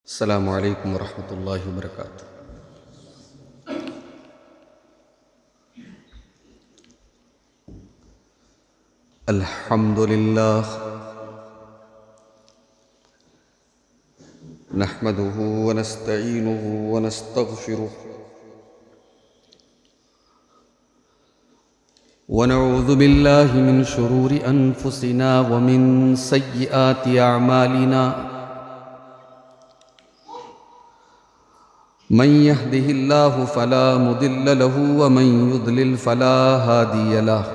अस्सलामु अलैकुम वरहमतुल्लाहि वबरकातुहू। अल्हम्दुलिल्लाह नहमदुहु व नस्तईनुहु व नस्तगफिरुहु व नऊज़ु बिल्लाहि मिन शुरूरि अनफुसिना व मिन सय्यिआति अअमालिना। मन यहदिहिल्लाहु फला मुदिल्ल लहु व मन युद्लिल फला हादिय लहु।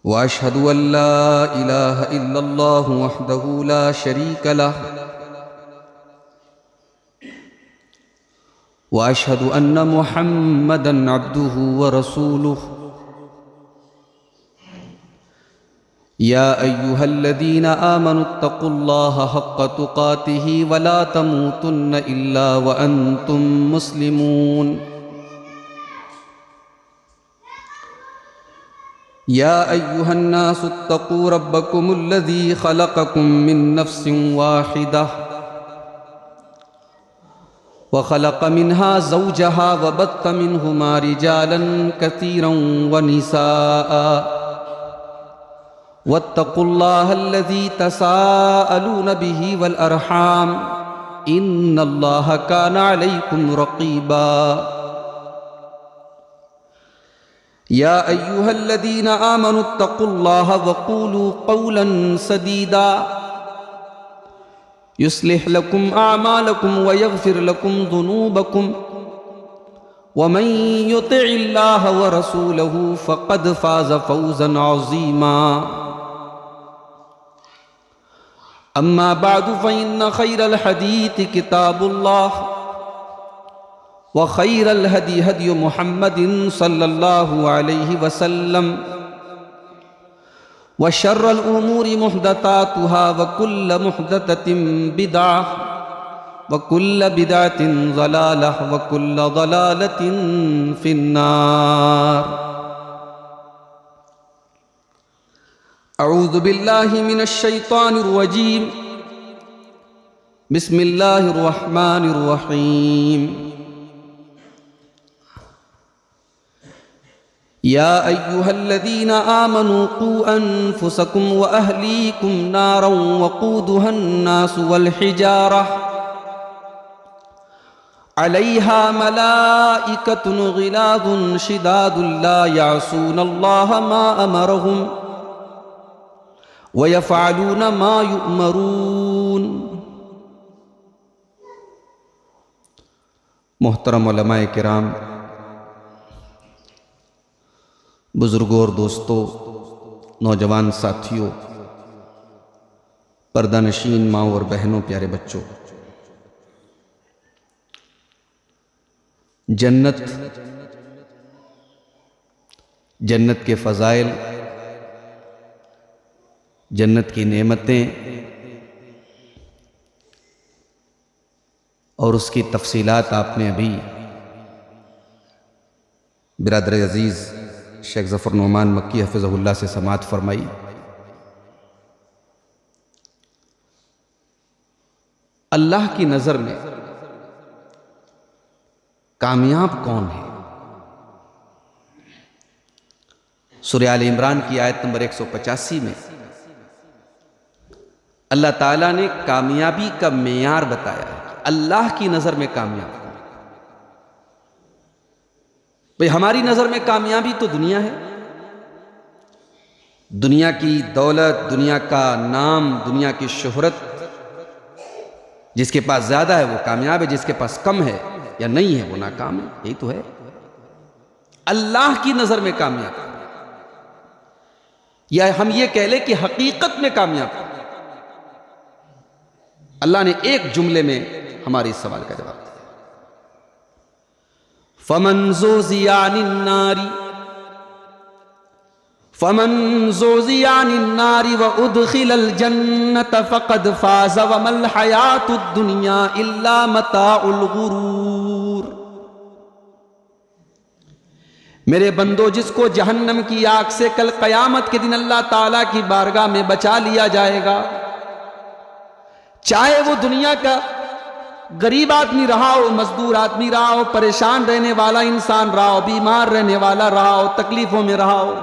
व अशहदु अन ला इलाहा इल्लल्लाहु वहदहु ला शरीक लहु व अशहदु अन्न मुहम्मदन अब्दुहु व रसूलुहु। या अय्युहल्लज़ीना आमनुत्तक़ुल्लाहा हक़्क़ तुक़ातिही व ला तमूतुन्न इल्ला व अंतुम मुस्लिमून। या अय्युहन्नासुत्तक़ू रब्बकुमुल्लज़ी ख़लक़कुम मिन नफ़्सिन वाहिदह व ख़लक़ मिन्हा ज़ौजहा व बत्त मिन्हुमा रिजालन कसीरन व निसाअ वत्तक़ुल्लाहल्लज़ी तसाअलून बिही वल अरहाम इन्नल्लाहा काना अलैकुम रक़ीबा। या अय्युहल्लज़ीना आमनुत्तक़ुल्लाहा वक़ूलू क़ौलन सदीदा युस्लिह लकुम अअमालकुम व यग़फ़िर लकुम ज़ुनूबकुम व मन युतिइल्लाह व रसूलहु फ़क़द फ़ाज़ फ़ौज़न अज़ीमा। अम्मा बअदु फ़इन्न ख़ैरल हदीथि किताबुल्लाह व ख़ैरल हदी हदी मुहम्मदिन सल्लल्लाहु अलैहि वसल्लम व शर्रल उमूरि मुहदसातुहा व कुल्ल मुहदसतिन बिदअह व कुल्ल बिदअतिन ज़लालह व कुल्ल ज़लालतिन फिन्नार। अऊज़ु बिल्लाहि मिनश शैतानिर रजीम। बिस्मिल्लाहिर रहमानिर रहीम। या अय्युहल्लज़ीना आमनू क़ू अनफुसकुम व अहलीकुम नारन वक़ूदुहन नासु वल हिजारह अलैहा मलाइकतुन ग़िलाज़ुन शिदादुन ला यअसूनल्लाहा मा अमरहुम व यफ़अलून मा युअमरून। मोहतरम उलमाए किराम, बुजुर्गों और दोस्तों, नौजवान साथियों, पर्दानशीन माओ और बहनों, प्यारे बच्चों, जन्नत, जन्नत के फ़ज़ाइल, जन्नत की नेमतें और उसकी तफसीलात आपने अभी बिरादर अजीज़ शेख ज़फ़र नोमान मक्की हफ़िज़हुल्लाह से समाअत फरमाई। अल्लाह की नज़र में कामयाब कौन है? सूरह आल इमरान की आयत नंबर 185 में अल्लाह ताला ने कामयाबी का मेयार बताया है। अल्लाह की नज़र में कामयाब कौन? भाई, हमारी नज़र में कामयाबी तो दुनिया है। दुनिया की दौलत, दुनिया का नाम, दुनिया की शोहरत, जिसके पास ज़्यादा है वो कामयाब है, जिसके पास कम है या नहीं है वो नाकाम है। यही तो है। अल्लाह की नज़र में कामयाब, या हम ये कह लें कि हकीकत में कामयाब। अल्लाह ने एक जुमले में हमारे इस सवाल का जवाब दिया। फमन ज़ुज़िया अनिन नारी व उदखिलल जन्नत फ़क़द फ़ाज़ व मल हयातुद दुनिया इल्ला मताउल गुरूर। मेरे बंदो, जिसको जहन्नम की आग से कल क़यामत के दिन अल्लाह ताला की बारगाह में बचा लिया जाएगा, चाहे वो दुनिया का गरीब आदमी रहा हो, मजदूर आदमी रहा हो, परेशान रहने वाला इंसान रहा हो, बीमार रहने वाला रहा हो, तकलीफों में रहा हो,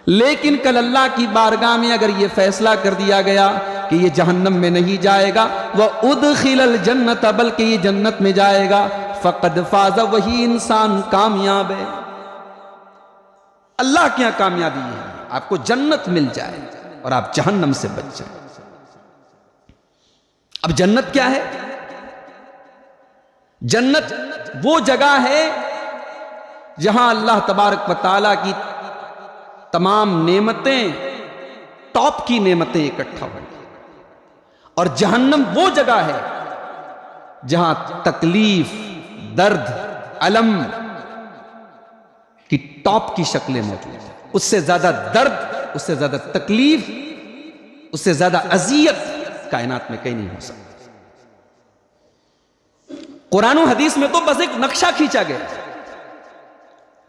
लेकिन कल अल्लाह की बारगाह में अगर ये फैसला कर दिया गया कि ये जहन्नम में नहीं जाएगा, वह उदखिलल जन्नत, बल्कि ये जन्नत में जाएगा, फकद फाज़ा, वही इंसान कामयाब है। अल्लाह के यहां कामयाबी है आपको जन्नत मिल जाए और आप जहन्नम से बच जाए। अब जन्नत क्या है? जन्नत वो जगह है जहां अल्लाह तबारक व तआला की तमाम नेमतें, टॉप की नेमतें इकट्ठा होंगी, और जहन्नम वो जगह है जहां तकलीफ, दर्द, अलम की टॉप की शक्लें मौजूद हैं। उससे ज्यादा दर्द, उससे ज्यादा तकलीफ, उससे ज्यादा अजियत कायनात में कहीं नहीं हो सकती। कुरान और हदीस में तो बस एक नक्शा खींचा गया,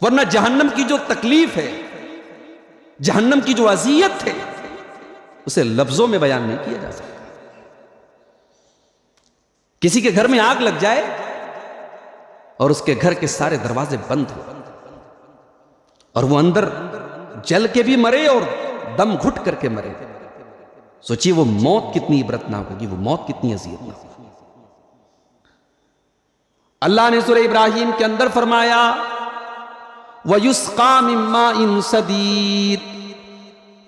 वरना जहन्नम की जो तकलीफ है, जहन्नम की जो अजियत है, उसे लफ्जों में बयान नहीं किया जा सकता। किसी के घर में आग लग जाए और उसके घर के सारे दरवाजे बंद हो और वो अंदर जल के भी मरे और दम घुट करके मरे, सोचिए वो मौत कितनी इबरतनाक होगी, वो मौत कितनी अज़ियतनाक होगी। अल्लाह ने सूरह इब्राहिम के अंदर फरमाया, वयुस्का मिन माइन सदीद,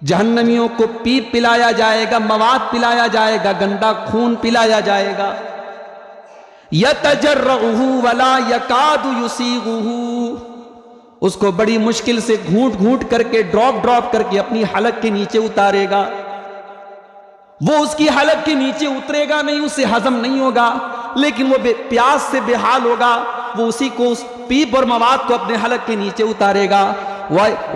जहन्नमियों को पीप पिलाया जाएगा, मवाद पिलाया जाएगा, गंदा खून पिलाया जाएगा। यतजर्रुहु वला यकादु युसीगुहु, उसको बड़ी मुश्किल से घूंट घूंट करके, ड्रॉप ड्रॉप करके अपनी हलक के नीचे उतारेगा। वो उसकी हलक के नीचे उतरेगा नहीं, उसे हजम नहीं होगा, लेकिन वो प्यास से बेहाल होगा, वो उसी को, उस पीप और मवाद को अपने हलक के नीचे उतारेगा।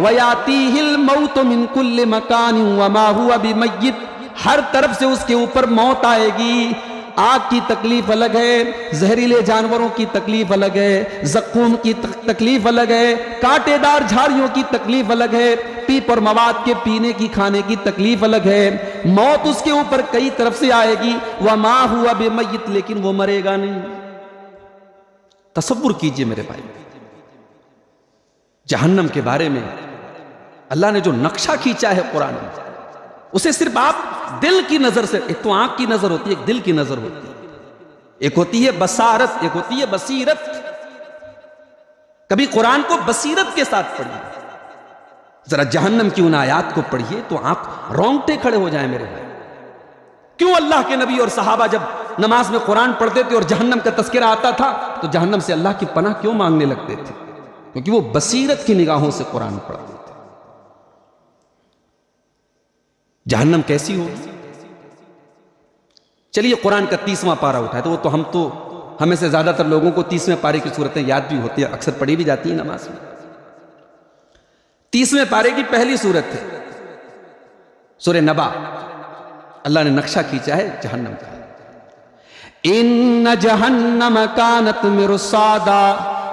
वयातीहिल मौतु मिन कुल्लि मकान वमा हुवा बिमय्यित, हर तरफ से उसके ऊपर मौत आएगी। आग की तकलीफ अलग है, जहरीले जानवरों की तकलीफ अलग है, जख्म की तकलीफ अलग है, कांटेदार झाड़ियों की तकलीफ अलग है, पीप और मवाद के पीने की, खाने की तकलीफ अलग है। मौत उसके ऊपर कई तरफ से आएगी। वमा हुआ बेमय्यित, लेकिन वो मरेगा नहीं। तसव्वुर कीजिए मेरे भाई, जहन्नम के बारे में अल्लाह ने जो नक्शा खींचा है कुरान में, उसे सिर्फ आप दिल की नजर से, एक तो आंख की नजर होती है, एक दिल की नजर होती है, एक होती है बसारत, एक होती है बसीरत। कभी कुरान को बसीरत के साथ पढ़िए, जरा जहन्नम की उन आयात को पढ़िए तो आंख रोंगटे खड़े हो जाए मेरे भाई। क्यों अल्लाह के नबी और सहाबा जब नमाज में कुरान पढ़ते थे और जहन्नम का तस्करा आता था तो जहन्नम से अल्लाह की पनाह क्यों मांगने लगते थे? क्योंकि वो बसीरत की निगाहों से कुरान पढ़ते थे। जहन्नम कैसी होगी? चलिए कुरान का 30वां पारा उठाए, तो वो तो हमें से ज्यादातर लोगों को 30वें पारे की सूरतें याद भी होती है, अक्सर पढ़ी भी जाती है नमाज में। 30वें पारे की पहली सूरत है सूरह नबा। अल्लाह ने नक्शा खींचा है जहन्नम का। इन्न जहन्नम कानत मिरसादा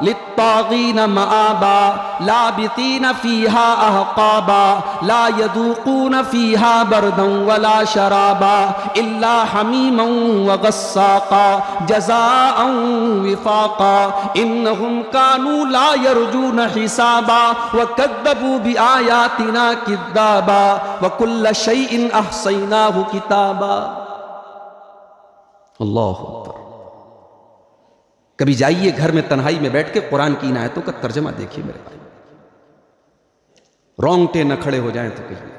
लित्तागीन मआबा लाबितीन फीहा अहकाबा ला यदूकून फीहा बरदन वला शराबा इल्ला हमीमन व गस्साका जज़ाअन विफाका इन्नहुम कानू ला यरजून हिसाबा व कद्दबू बिआयातिना किद्दाबा व कुल्ल शैइन अहसैनाहु किताबा। अल्लाहु अकबर। कभी जाइए घर में तन्हाई में बैठ के कुरान की इन आयतों का तर्जमा देखिए मेरे भाई, रोंगटे न खड़े हो जाएं तो कहिए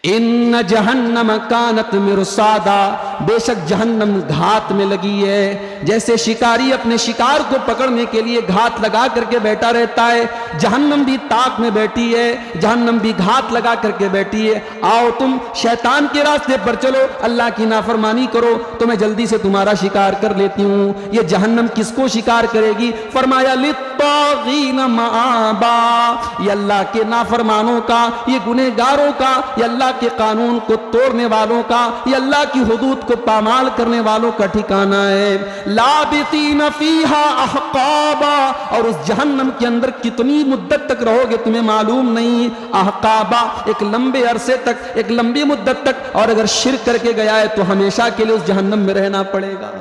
इन्न जहन्नम कानत मिरसादा, बेशक जहन्नम घात में लगी है। जैसे शिकारी अपने शिकार को पकड़ने के लिए घात लगा करके बैठा रहता है, जहन्नम भी ताक में बैठी है, जहन्नम भी घात लगा करके बैठी है। आओ तुम शैतान के रास्ते पर चलो, अल्लाह की नाफरमानी करो तो मैं जल्दी से तुम्हारा शिकार कर लेती हूं। ये जहन्नम किसको शिकार करेगी? फरमाया लित्तागीन मआबा, ये अल्लाह के नाफरमानों का, ये गुनहगारों का, ये अल्लाह के कानून को तोड़ने वालों का, ये अल्लाह की हुदूद को पामाल करने वालों का ठिकाना है। लाबितीन फीहा अहकाबा, और उस जहन्नम के अंदर कितनी मुद्दत तक रहोगे तुम्हें मालूम नहीं। अहकाबा, एक लंबे अरसे तक, एक लंबी मुद्दत तक, और अगर शिर्क करके गया है तो हमेशा के लिए उस जहन्नम में रहना पड़ेगा।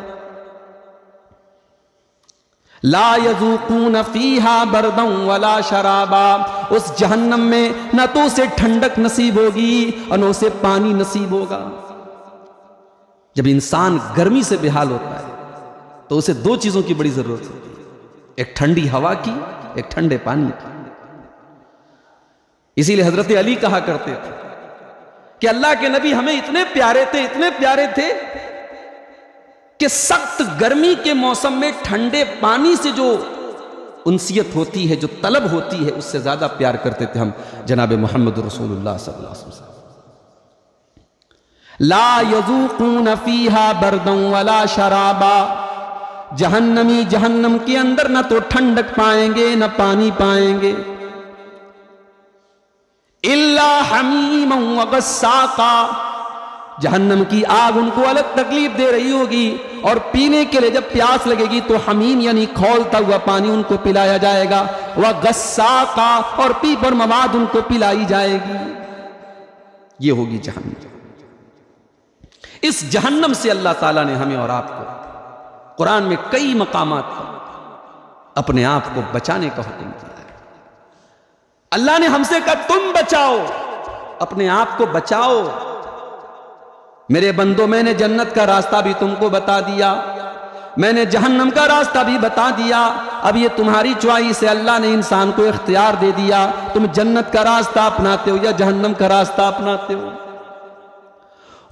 ला यज़ूक़ून फ़ीहा बरदन वला शराबा, उस जहन्नम में न तो उसे ठंडक नसीब होगी और न उसे पानी नसीब होगा। जब इंसान गर्मी से बेहाल होता है तो उसे दो चीजों की बड़ी जरूरत होती है, एक ठंडी हवा की, एक ठंडे पानी की। इसीलिए हजरत अली कहा करते थे कि अल्लाह के नबी हमें इतने प्यारे थे, इतने प्यारे थे कि सख्त गर्मी के मौसम में ठंडे पानी से जो उनसियत होती है, जो तलब होती है, उससे ज्यादा प्यार करते थे हम जनाब मोहम्मद रसूलुल्लाह सल्लल्लाहु अलैहि वसल्लम। ला यज़ूक़ून फ़ीहा बरदन वला शराबा, जहन्नमी जहन्नम के अंदर न तो ठंडक पाएंगे न पानी पाएंगे। इल्ला हमीमन व गस्साक़ा, जहन्नम की आग उनको अलग तकलीफ दे रही होगी, और पीने के लिए जब प्यास लगेगी तो हमीम यानी खौलता हुआ पानी उनको पिलाया जाएगा। वह गस्साक़ा, और पीपर मवाद उनको पिलाई जाएगी। ये होगी जहन्नम। इस जहन्नम से अल्लाह ताला ने हमें और आपको कुरान में कई मकामात पर अपने आप को बचाने का हुक्म दिया है। अल्लाह ने हमसे कहा तुम बचाओ, अपने आप को बचाओ। मेरे बंदो, मैंने जन्नत का रास्ता भी तुमको बता दिया, मैंने जहन्नम का रास्ता भी बता दिया। अब ये तुम्हारी च्वाइस है, अल्लाह ने इंसान को इख्तियार दे दिया, तुम जन्नत का रास्ता अपनाते हो या जहन्नम का रास्ता अपनाते हो।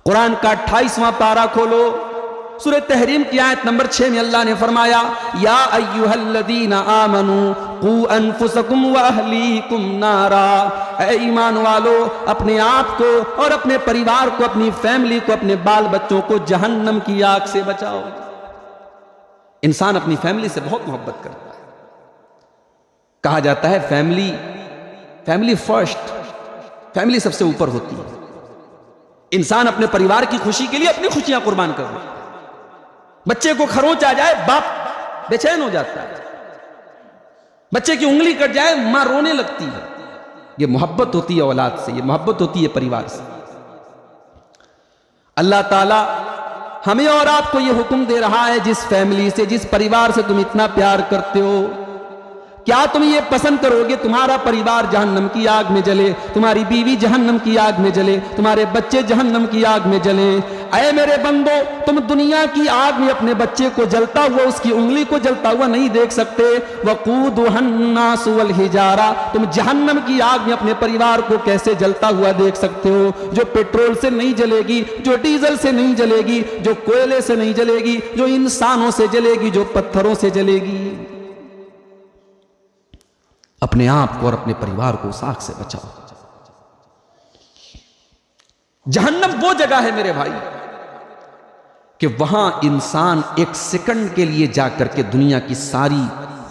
कुरान का 28वां पारा खोलो, सूरह तहरीम की आयत नंबर 6 में अल्लाह ने फरमाया, या अय्युहल्लज़ीना आमनू कू अनफुसकुम व अहलीकुम नारा, ऐ ईमान वालो, अपने आप को और अपने परिवार को, अपनी फैमिली को, अपने बाल बच्चों को जहन्नम की आग से बचाओ। इंसान अपनी फैमिली से बहुत मोहब्बत करता है। कहा जाता है फैमिली फर्स्ट, फैमिली सबसे ऊपर होती है। इंसान अपने परिवार की खुशी के लिए अपनी खुशियां कुर्बान कर देता है। बच्चे को खरोंच आ जाए, बाप बेचैन हो जाता है। बच्चे की उंगली कट जाए, मां रोने लगती है। ये मोहब्बत होती है औलाद से, ये मोहब्बत होती है परिवार से। अल्लाह ताला हमें और आपको ये हुक्म दे रहा है, जिस फैमिली से, जिस परिवार से तुम इतना प्यार करते हो, क्या तुम ये पसंद करोगे तुम्हारा परिवार जहन्नम की आग में जले, तुम्हारी बीवी जहन्नम की आग में जले, तुम्हारे बच्चे जहन्नम की आग में जले? ऐ मेरे बंदो, तुम दुनिया की आग में अपने बच्चे को जलता हुआ, उसकी उंगली को जलता हुआ नहीं देख सकते। वक़ूदुहन्नास वल हिजारा, तुम जहन्नम की आग में अपने परिवार को कैसे जलता हुआ देख सकते हो, जो पेट्रोल से नहीं जलेगी, जो डीजल से नहीं जलेगी, जो कोयले से नहीं जलेगी, जो इंसानों से जलेगी, जो पत्थरों से जलेगी। अपने आप को और अपने परिवार को उस आग से बचाओ। जहन्नम वो जगह है मेरे भाई कि वहां इंसान एक सेकंड के लिए जाकर के दुनिया की सारी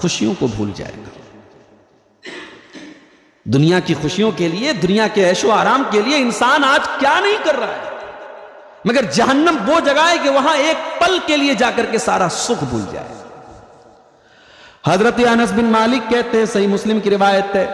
खुशियों को भूल जाएगा। दुनिया की खुशियों के लिए, दुनिया के ऐशो आराम के लिए इंसान आज क्या नहीं कर रहा है, मगर जहन्नम वो जगह है कि वहां एक पल के लिए जाकर के सारा सुख भूल जाए। हजरत अनस बिन मालिक कहते हैं, सही मुस्लिम की रिवायत है,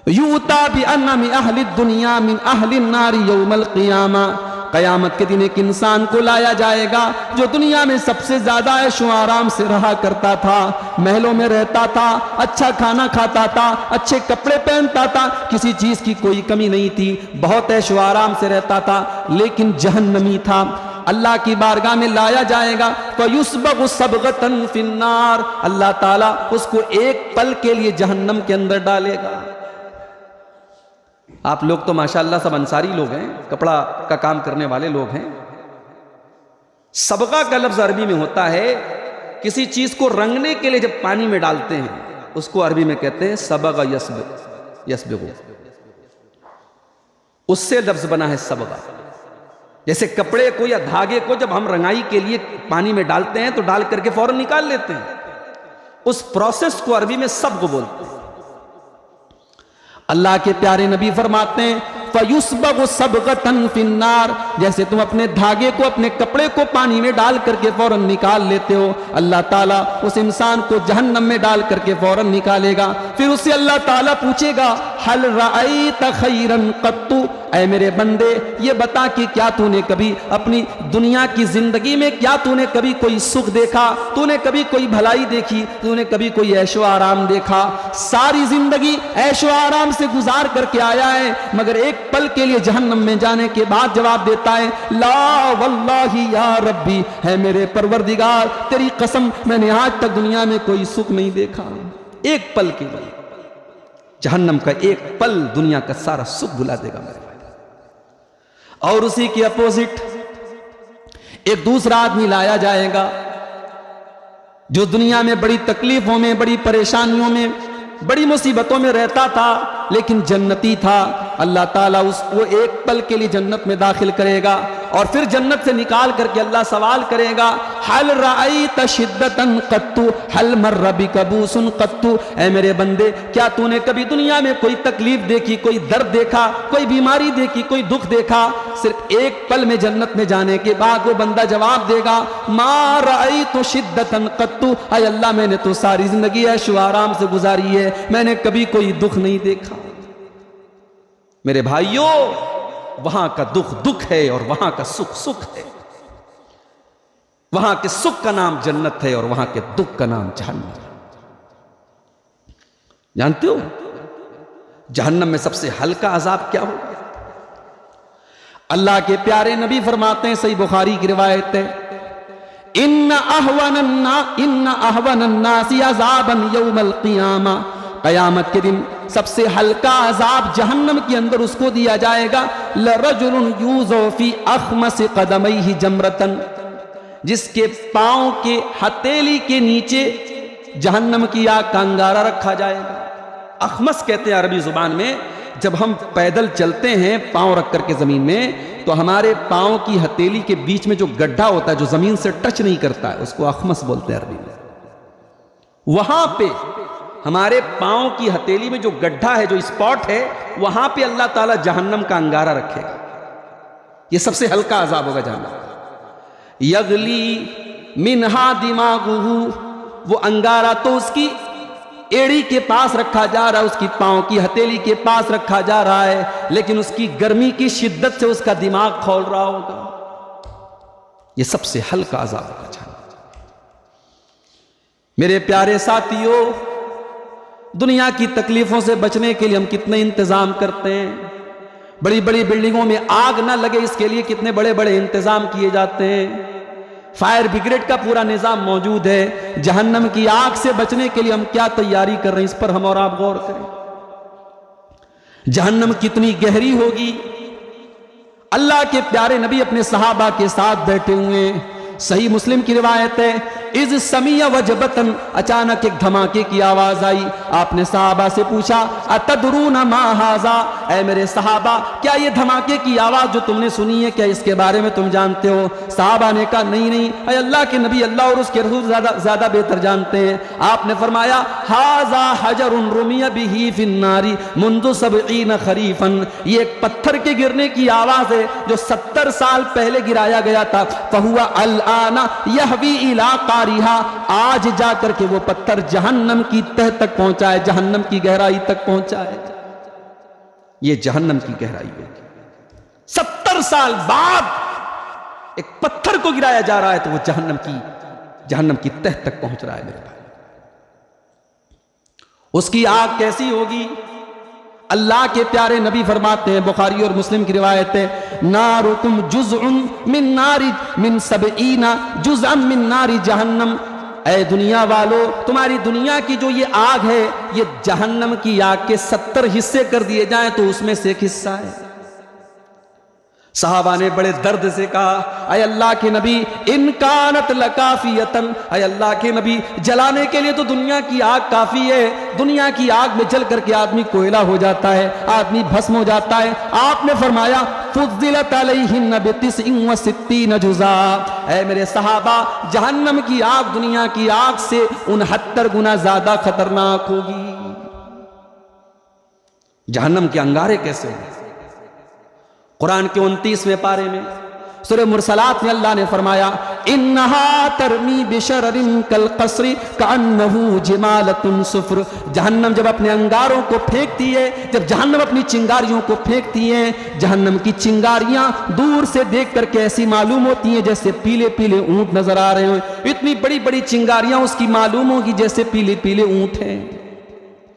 यूता बि अन्ना मिन अहलि दुनिया मिन अहलि नारी यौमल क़ियामा, क़यामत के दिन एक इंसान को लाया जाएगा जो दुनिया में सबसे ज्यादा ऐशो आराम से रहा करता था, महलों में रहता था, अच्छा खाना खाता था, अच्छे कपड़े पहनता था, किसी चीज की कोई कमी नहीं थी, बहुत ऐशो आराम से रहता था, लेकिन जहन्नमी था। अल्लाह की बारगाह में लाया जाएगा, फयुस्बगु सबगतन फिन्नार, अल्लाह ताला उसको एक पल के लिए जहन्नम के अंदर डालेगा। आप लोग तो माशाअल्लाह सब अंसारी लोग हैं, कपड़ा का काम करने वाले लोग हैं। सबगा का लफ्ज अरबी में होता है, किसी चीज को रंगने के लिए जब पानी में डालते हैं उसको अरबी में कहते हैं सबगा यसबिगु, उससे लफ्ज बना है सबगा। जैसे कपड़े को या धागे को जब हम रंगाई के लिए पानी में डालते हैं तो डाल करके फौरन निकाल लेते हैं, उस प्रोसेस को अरबी में सबग बोलते हैं। अल्लाह के प्यारे नबी फरमाते हैं, फयुस्बगु सबगतन फिन्नार, जैसे तुम अपने धागे को, अपने कपड़े को पानी में डाल करके फौरन निकाल लेते हो, अल्लाह ताला उस इंसान को जहन्नम में डाल करके फौरन निकालेगा। फिर उससे अल्लाह ताला पूछेगा हल रअयत खैरन कत्तु, ऐ मेरे बंदे ये बता कि क्या तूने कभी अपनी दुनिया की जिंदगी में, क्या तूने कभी कोई सुख देखा, तूने कभी कोई भलाई देखी, तूने कभी कोई ऐशो आराम देखा? सारी जिंदगी ऐशो आराम से गुजार करके आया है, मगर एक पल के लिए जहन्नम में जाने के बाद जवाब देता है ला वल्लाही या रब्बी, है मेरे परवरदिगार तेरी कसम मैंने आज तक दुनिया में कोई सुख नहीं देखा। एक पल के लिए जहन्नम का एक पल दुनिया का सारा सुख भुला देगा मेरे भाई। और उसी के अपोजिट एक दूसरा आदमी लाया जाएगा जो दुनिया में बड़ी तकलीफों में, बड़ी परेशानियों में, बड़ी मुसीबतों में रहता था, लेकिन जन्नती था। अल्लाह ताला वो एक पल के लिए जन्नत में दाखिल करेगा और फिर जन्नत से निकाल करके अल्लाह सवाल करेगा हल रअयत शिद्दतन कत्तु हल मर्र बिकबूसन कत्तु, ऐ मेरे बंदे क्या तूने कभी दुनिया में कोई तकलीफ देखी, कोई दर्द देखा, कोई बीमारी देखी, कोई दुख देखा? सिर्फ एक पल में जन्नत में जाने के बाद वो बंदा जवाब देगा मा रअयतु शिद्दतन कत्तु, ऐ अल्लाह मैंने तो सारी जिंदगी ऐशो आराम से गुजारी है, मैंने कभी कोई दुख नहीं देखा। मेरे भाइयों, वहां का दुख दुख है और वहां का सुख सुख है। वहां के सुख का नाम जन्नत है और वहां के दुख का नाम जहन्नम है। जानते हो जहन्नम में सबसे हल्का अजाब क्या होगा? अल्लाह के प्यारे नबी फरमाते हैं, सही बुखारी की रिवायत है, इन्ना अहवनन नासी अज़ाबन यौमल क़ियामा, क़यामत के दिन सबसे हल्का अजाब जहन्नम के अंदर उसको दिया जाएगा लरजुलुन यूज़ो फी अख़मस क़दमैहि जमरतन, जिसके पांव के हथेली के नीचे जहन्नम की आग का अंगारा रखा जाएगा। अख़मस कहते हैं अरबी जुबान में, जब हम पैदल चलते हैं पांव रख करके जमीन में, तो हमारे पांव की हथेली के बीच में जो गड्ढा होता है जो जमीन से टच नहीं करता है, उसको अख़मस बोलते हैं अरबी में। वहां पे हमारे पांव की हथेली में जो गड्ढा है, जो स्पॉट है, वहां पे अल्लाह ताला जहन्नम का अंगारा रखेगा। ये सबसे हल्का अजाब होगा जहन्नम। यगली मिनहा दिमागुहु, वो अंगारा तो उसकी एड़ी के पास रखा जा रहा है, उसकी पांव की हथेली के पास रखा जा रहा है, लेकिन उसकी गर्मी की शिद्दत से उसका दिमाग खोल रहा होगा। ये सबसे हल्का अजाब होगा जहन्नम। मेरे प्यारे साथियों, दुनिया की तकलीफों से बचने के लिए हम कितने इंतजाम करते हैं। बड़ी बड़ी बिल्डिंगों में आग ना लगे इसके लिए कितने बड़े बड़े इंतजाम किए जाते हैं। फायर ब्रिगेड का पूरा निजाम मौजूद है। जहन्नम की आग से बचने के लिए हम क्या तैयारी कर रहे हैं, इस पर हम और आप गौर करें। जहन्नम कितनी गहरी होगी। अल्लाह के प्यारे नबी अपने सहाबा के साथ बैठे हुए, सही मुस्लिम की रिवायत है, इज समिया वजबतन, अचानक एक धमाके की आवाज आई। आपने सहाबा से पूछा अतदरूना मा हाजा, ऐ मेरे सहाबा क्या ये धमाके की आवाज जो तुमने सुनी है, क्या इसके बारे में तुम जानते हो? सहाबा ने कहा नहीं नहीं, ऐ अल्लाह के नबी, अल्लाह और उसके रसूल ज्यादा बेहतर जानते हैं। आपने फरमाया हाजा हजरुन रुमिया बिही फिन्नारी मुंदु सबईन खरीफन, ये एक पत्थर के गिरने की आवाज है जो 70 साल पहले गिराया गया था। फहुआ अल आना यहवी इला कारिहा, आज जाकर के वो पत्थर जहन्नम की तह तक पहुंचा है, जहन्नम की गहराई तक पहुंचा है। ये जहन्नम की गहराई है। 70 साल बाद एक पत्थर को गिराया जा रहा है तो वो जहन्नम की तह तक पहुंच रहा है मेरे भाई। उसकी आग कैसी होगी? अल्लाह के प्यारे नबी फरमाते हैं, बुखारी और मुस्लिम की रिवायत है, नारुकुम जुज़उन मिन नारी मिन सबईना जुज़अम मिन नारी जहन्नम, ऐ दुनिया वालों, तुम्हारी दुनिया की जो ये आग है, ये जहन्नम की आग के 70 हिस्से कर दिए जाएं तो उसमें से एक हिस्सा है। सहाबा ने बड़े दर्द से कहा, अय अल्लाह के नबी इनकानत लकाफियतन, अय अल्लाह के नबी जलाने के लिए तो दुनिया की आग काफी है। दुनिया की आग में जल करके आदमी कोयला हो जाता है, आदमी भस्म हो जाता है। आपने फरमाया फुज़्ज़िलत अलैहिन बितिस्इन व सित्तीन जुज़ा, ऐ मेरे सहाबा जहन्नम की आग दुनिया की आग से 69 गुना ज्यादा खतरनाक होगी। जहन्नम के अंगारे कैसे होंगे? कुरान के 29वें पारे में सूरह मुरसलात में अल्लाह ने फरमाया, इन्नहा तरमी बिशररिन कल कसरी कान्नहु जिमालतुन सुफ्र। जहन्नम जब अपने अंगारों को फेंकती है, जब जहन्नम अपनी चिंगारियों को फेंकती है, जहन्नम की चिंगारियां दूर से देख करके ऐसी मालूम होती हैं जैसे पीले पीले ऊंट नजर आ रहे हो। इतनी बड़ी बड़ी चिंगारियां उसकी मालूम होगी जैसे पीले पीले ऊंट हैं।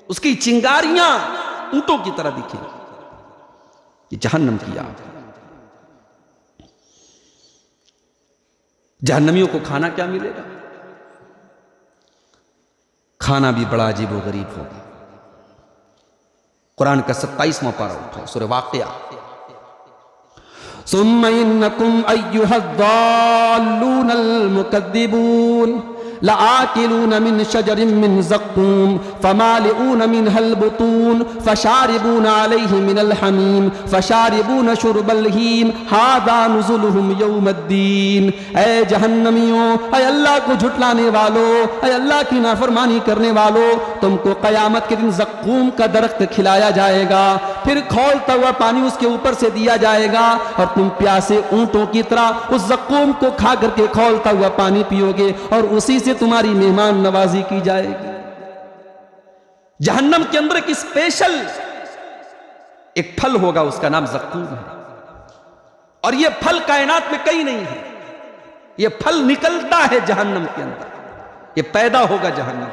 उसकी चिंगारियां ऊंटों की तरह दिखेंगी। ये जहन्नम की आग। जहन्नमियों को खाना क्या मिलेगा? खाना भी बड़ा अजीब व गरीब होगा। कुरान का 27वां पारा उठाओ, सूरह वाक़िया। सुम्मा इन्नकुम अय्युहद्दाल्लूनल मुकद्दिबून लआकिलून मिन शजरिन मिन ज़क़्क़ूम फमालिऊन मिनहल बुतून फशारिबून अलैहि मिनल हमीम फशारिबून शुरबल हीम हाज़ा नुज़ुलुहुम यौमद्दीन। ऐ जहन्नमियों, ऐ अल्लाह को झुटलाने वालों, ऐ अल्लाह की नाफरमानी करने वालों, तुमको क़यामत के दिन ज़क़्क़ूम का दरख्त खिलाया जाएगा, फिर खौलता हुआ पानी उसके ऊपर से दिया जाएगा और तुम प्यासे ऊंटों की तरह उस ज़क़्क़ूम को खा करके खौलता हुआ पानी पियोगे और उसी से तुम्हारी मेहमान नवाजी की जाएगी। जहन्नम के अंदर एक स्पेशल एक फल होगा, उसका नाम ज़क़्क़ूम है। और यह फल कायनात में कहीं नहीं है, यह फल निकलता है जहन्नम के अंदर, यह पैदा होगा जहन्नम।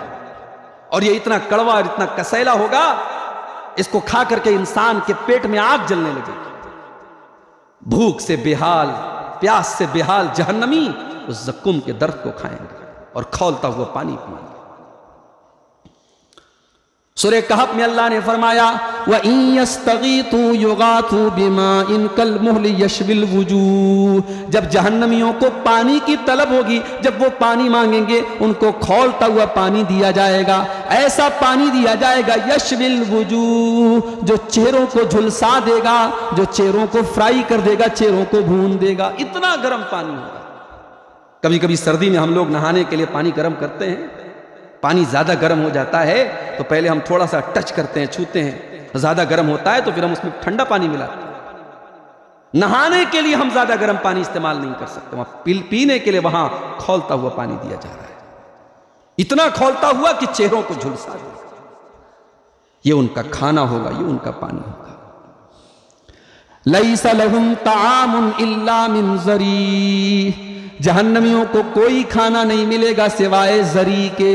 और यह इतना कड़वा और इतना कसैला होगा, इसको खा करके इंसान के पेट में आग जलने लगेगी। भूख से बेहाल, प्यास से बेहाल जहन्नमी उस ज़क़्क़ूम के दर्द को खाएंगे और खौलता हुआ पानी पिएंगे। सूरह कहफ में अल्लाह ने फरमाया, व इन यस्तगीतू युगातू बिमाइन कल मुहल यशविल वुजूह। जब जहन्नमियों को पानी की तलब होगी, जब वो पानी मांगेंगे, उनको खौलता हुआ पानी दिया जाएगा। ऐसा पानी दिया जाएगा यशविल वुजूह, जो चेहरों को झुलसा देगा, जो चेहरों को फ्राई कर देगा, चेहरों को भून देगा। इतना गर्म पानी होगा। कभी कभी सर्दी में हम लोग नहाने के लिए पानी गर्म करते हैं, पानी ज्यादा गर्म हो जाता है तो पहले हम थोड़ा सा टच करते हैं, छूते हैं। ज्यादा गर्म होता है तो फिर हम उसमें ठंडा पानी मिलाते हैं। नहाने के लिए हम ज्यादा गर्म पानी इस्तेमाल नहीं कर सकते, वहां पीने के लिए वहां खौलता हुआ पानी दिया जा रहा है। इतना खौलता हुआ कि चेहरों को झुलसा देगा। ये उनका खाना होगा, ये उनका पानी होगा। लैसा लहुम तामुन इल्ला मिन ज़री। जहन्नमियों को कोई खाना नहीं मिलेगा सिवाय जरी के।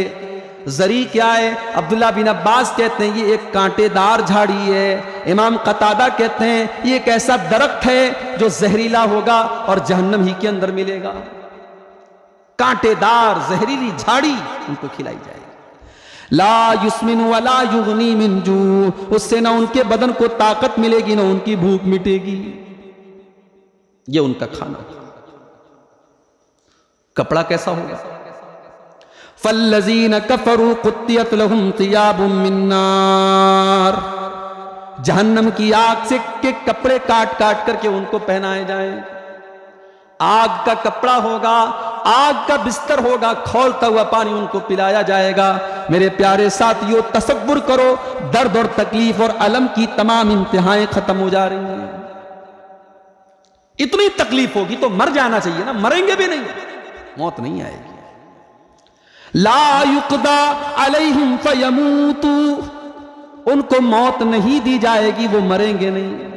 जरी क्या है? अब्दुल्ला बिन अब्बास कहते हैं ये एक कांटेदार झाड़ी है। इमाम कतादा कहते हैं ये एक ऐसा दरख्त है जो जहरीला होगा और जहन्नम ही के अंदर मिलेगा। कांटेदार जहरीली झाड़ी उनको खिलाई जाएगी। ला युस्मिन वला युगनी मिन जू। उससे ना उनके बदन को ताकत मिलेगी, ना उनकी भूख मिटेगी। ये उनका खाना। कपड़ा कैसा होगा? फल्लज़ीन कफरू कुत्तियत लहुम तियाबुम मिन नार। जहन्नम की आग से के कपड़े काट काट करके उनको पहनाए जाएं। आग का कपड़ा होगा, आग का बिस्तर होगा, खौलता हुआ पानी उनको पिलाया जाएगा। मेरे प्यारे साथियों, तसव्वुर करो, दर्द और तकलीफ और अलम की तमाम इंतहाएं खत्म हो जा रही हैं। इतनी तकलीफ होगी तो मर जाना चाहिए ना, मरेंगे भी नहीं, मौत नहीं आएगी। ला युक़दा अलैहिम फयमूतू। उनको मौत नहीं दी जाएगी, वो मरेंगे नहीं।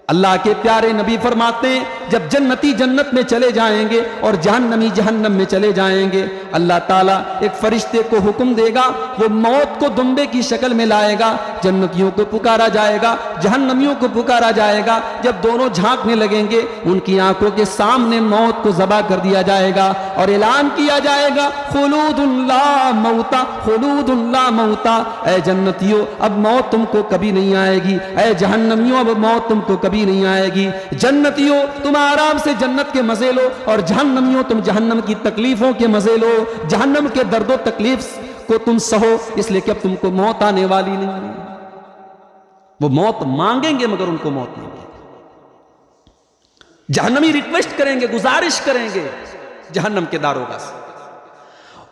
अल्लाह के प्यारे नबी फरमाते हैं जब जन्नती जन्नत में चले जाएंगे और जहन्नमी जहन्नम में चले जाएंगे, अल्लाह ताला एक फरिश्ते को हुक्म देगा, वो मौत को दुम्बे की शक्ल में लाएगा। जन्नतियों को पुकारा जाएगा, जहन्नमियों को पुकारा जाएगा। जब दोनों झांकने लगेंगे, उनकी आंखों के सामने मौत को ज़बा कर दिया जाएगा और ऐलान किया जाएगा, खुलूदुन ला मौता, खुलूदुन ला मौता। ऐ जन्नतियों, अब मौत तुमको कभी नहीं आएगी। ऐ जहन्नमियों, अब मौत तुमको कभी नहीं आएगी। जन्नतियों, तुम आराम से जन्नत के मजे लो और जहन्नमियों, तुम जहन्नम की तकलीफों के मजे लो। जहन्नम के दर्दो तकलीफ को तुम सहो, इसलिए कि अब तुमको मौत आने वाली नहीं है। वो मौत मांगेंगे मगर उनको मौत नहीं मिलेगी। जहन्नमी रिक्वेस्ट करेंगे, गुजारिश करेंगे जहन्नम के दारोगा से,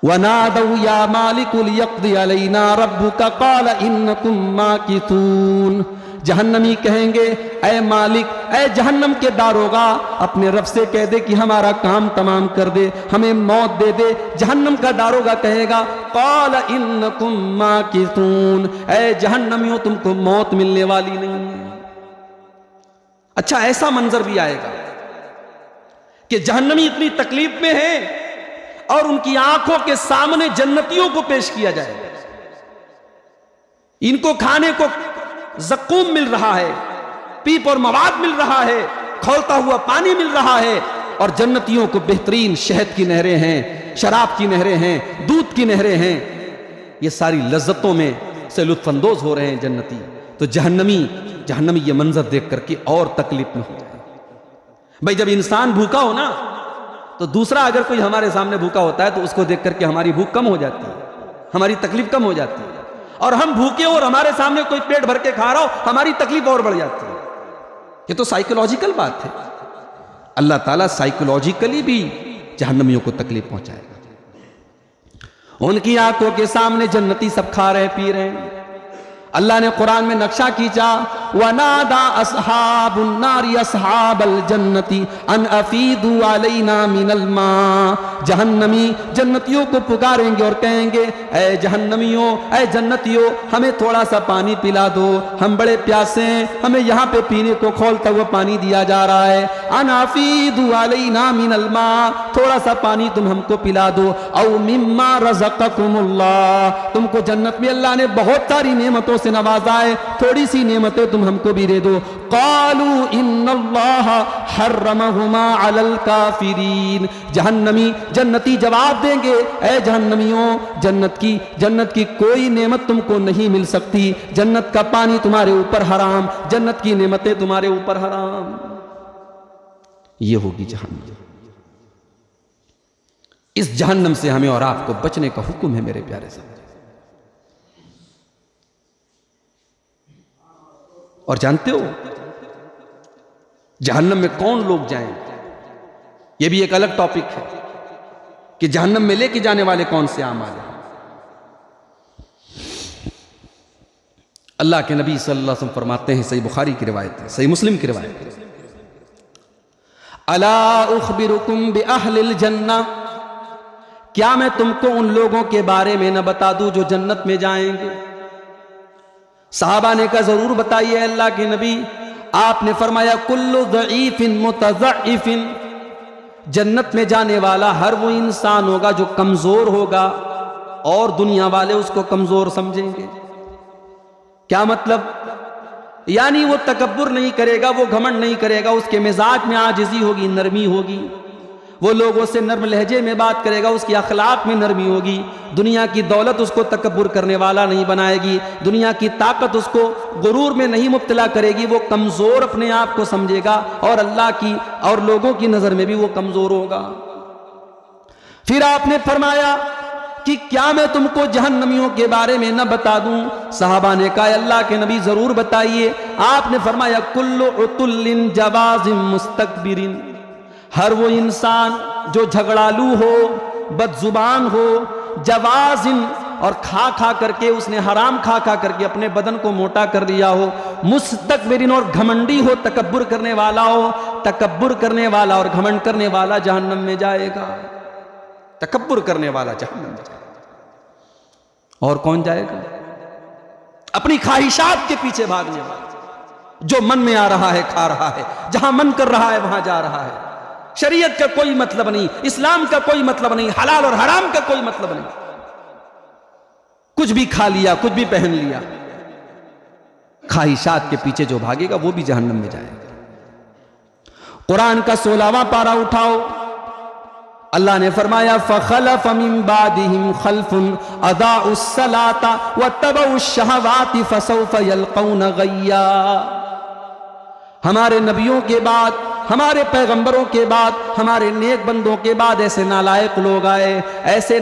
वनादौ या मालिकु लियक़्दि अलैना रब्बुका क़ाल इन्नकुम माकिथून। जहन्नमी कहेंगे, ऐ मालिक, ऐ जहन्नम के दारोगा, अपने रब से कह दे कि हमारा काम तमाम कर दे, हमें मौत दे दे। जहन्नम का दारोगा कहेगा, क़ाल इन्नकुम माकिथून, ऐ जहन्नमियों तुमको मौत मिलने वाली नहीं है। अच्छा, ऐसा मंजर भी आएगा कि जहन्नमी इतनी तकलीफ में है और उनकी आंखों के सामने जन्नतियों को पेश किया जाएगा। इनको खाने को ज़क़ूम मिल रहा है, पीप और मवाद मिल रहा है, खौलता हुआ पानी मिल रहा है, और जन्नतियों को बेहतरीन शहद की नहरें हैं, शराब की नहरें हैं, दूध की नहरें हैं। ये सारी लज्जतों में से लुत्फानंदोज हो रहे हैं जन्नती। तो जहन्नमी ये मंजर देख करके और तकलीफ में हो जाए। भाई, जब इंसान भूखा हो ना, तो दूसरा अगर कोई हमारे सामने भूखा होता है तो उसको देख करके हमारी भूख कम हो जाती है, हमारी तकलीफ कम हो जाती है। और हम भूखे हो और हमारे सामने कोई पेट भर के खा रहा हो, हमारी तकलीफ और बढ़ जाती है। ये तो साइकोलॉजिकल बात है। अल्लाह ताला साइकोलॉजिकली भी जहन्नमियों को तकलीफ पहुंचाएगा। उनकी आंखों के सामने जन्नती सब खा रहे पी रहे हैं। अल्लाह ने कुरान में नक्शा खींचा, वनादा अस्हाबुन नारी अस्हाबल जन्नती अन अफीदू अलैना मिनल मा। जहन्नमी जन्नतियों को पुकारेंगे और कहेंगे, ऐ जहन्नमियों, ऐ जन्नतियों, हमें थोड़ा सा पानी पिला दो, हम बड़े प्यासे हैं, हमें यहाँ पे पीने को खौलता हुआ पानी दिया जा रहा है। अन अफीदू अलैना मिनल मा, थोड़ा सा पानी तुम हमको पिला दो। औ मिम्मा रज़क़कुमुल्लाह, तुमको जन्नत में अल्लाह ने बहुत सारी नेमतों से नवाजा है, थोड़ी सी नेमतें तुम हमको भी दे दो। क़ालू इन्नल्लाह हर्रमहुमा अलल काफिरीन। जन्नती जवाब देंगे, ऐ जहन्नमियों, जन्नत की कोई नेमत तुमको नहीं मिल सकती। जन्नत का पानी तुम्हारे ऊपर हराम, जन्नत की नेमतें तुम्हारे ऊपर हराम। ये होगी जहन्नम। इस जहन्नम से हमें और आपको बचने का हुक्म है मेरे प्यारे साहब। और जानते हो जहन्नम में कौन लोग जाएंगे? यह भी एक अलग टॉपिक है कि जहन्नम में लेके जाने वाले कौन से आमाल हैं। अल्लाह के नबी सल्लल्लाहु अलैहि वसल्लम फरमाते हैं, सही बुखारी की रिवायत है, सही मुस्लिम की रिवायत है, अला उखबिरुकुम बि अहलिल जन्नह, क्या मैं तुमको उन लोगों के बारे में न बता दूं जो जन्नत में जाएंगे? साहबा ने कहा, जरूर बताइए अल्लाह के नबी। आपने फरमाया, कुल्लु ज़ईफिन मुतज़अइफिन, जन्नत में जाने वाला हर वो इंसान होगा जो कमजोर होगा और दुनिया वाले उसको कमजोर समझेंगे। क्या मतलब? यानी वो तकब्बुर नहीं करेगा, वो घमंड नहीं करेगा, उसके मिजाज में आजिज़ी होगी, नरमी होगी, वो लोगों से नर्म लहजे में बात करेगा, उसकी अखलाक में नरमी होगी। दुनिया की दौलत उसको तकब्बुर करने वाला नहीं बनाएगी, दुनिया की ताकत उसको गुरूर में नहीं मुब्तला करेगी। वो कमज़ोर अपने आप को समझेगा और अल्लाह की और लोगों की नज़र में भी वो कमज़ोर होगा। फिर आपने फरमाया कि क्या मैं तुमको जहन्नमियों के बारे में न बता दूं? साहबा ने कहा, अल्लाह के नबी जरूर बताइए। आपने फरमाया, कुल्लु उतुल्लिन जवाजिम मुस्तकबिरिन, हर वो इंसान जो झगड़ालू हो, बदजुबान हो, जवाजिन, और खा खा करके उसने हराम खा खा करके अपने बदन को मोटा कर लिया हो, मुस्तकबिरिन, और घमंडी हो, तकब्बुर करने वाला हो। तकब्बुर करने वाला और घमंड करने वाला जहन्नम में जाएगा। तकब्बुर करने वाला जहन्नम में जाएगा। और कौन जाएगा? अपनी ख्वाहिशात के पीछे भागने वाला, जो मन में आ रहा है खा रहा है, जहां मन कर रहा है वहां जा रहा है। शरीयत का कोई मतलब नहीं, इस्लाम का कोई मतलब नहीं, हलाल और हराम का कोई मतलब नहीं, कुछ भी खा लिया, कुछ भी पहन लिया। ख्वाहिशात के पीछे जो भागेगा वो भी जहन्नम में जाएगा। कुरान का 16वां पारा उठाओ, अल्लाह ने फरमाया, फ़ख़लफ़ मिन बादिहिम ख़ल्फ़ुन अदाउस सलाता वत्तबउश शहवाति फ़सौफ़ यल्क़ौन ग़य्या। हमारे नबियों के बाद, हमारे पैगंबरों के बाद, हमारे नेक बंदों के बाद ऐसे नालायक लोग आए, ऐसे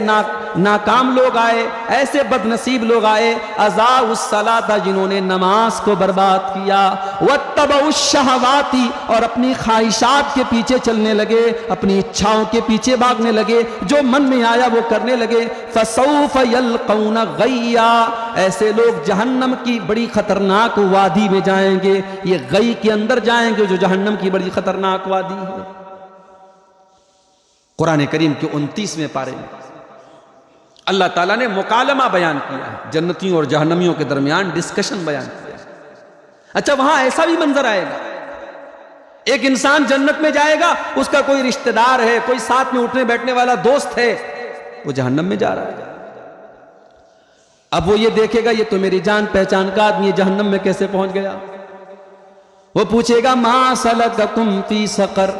नाकाम लोग आए, ऐसे बदनसीब लोग आए, अज़ाउस सलाता, जिन्होंने नमाज को बर्बाद किया, वत्तबउश शहवाती, और अपनी ख्वाहिशात के पीछे चलने लगे, अपनी इच्छाओं के पीछे भागने लगे, जो मन में आया वो करने लगे। फसौफ यल्कौना गय्या, ऐसे लोग जहन्नम की बड़ी खतरनाक वादी में जाएंगे, ये गई के अंदर जाएंगे जो जहन्नम की बड़ी खतरनाक वादी है। कुरान करीम के 29वें पारे में अल्लाह ताला ने मुकालमा बयान किया है, जन्नतियों और जहन्नमियों के दरमियान डिस्कशन बयान किया है। अच्छा, वहां ऐसा भी मंजर आएगा, एक इंसान जन्नत में जाएगा, उसका कोई रिश्तेदार है, कोई साथ में उठने बैठने वाला दोस्त है, वो जहन्नम में जा रहा है। अब वो ये देखेगा ये तो मेरी जान पहचान का आदमी जहन्नम में कैसे पहुंच गया। वो पूछेगा मा सलककुम फी सकर,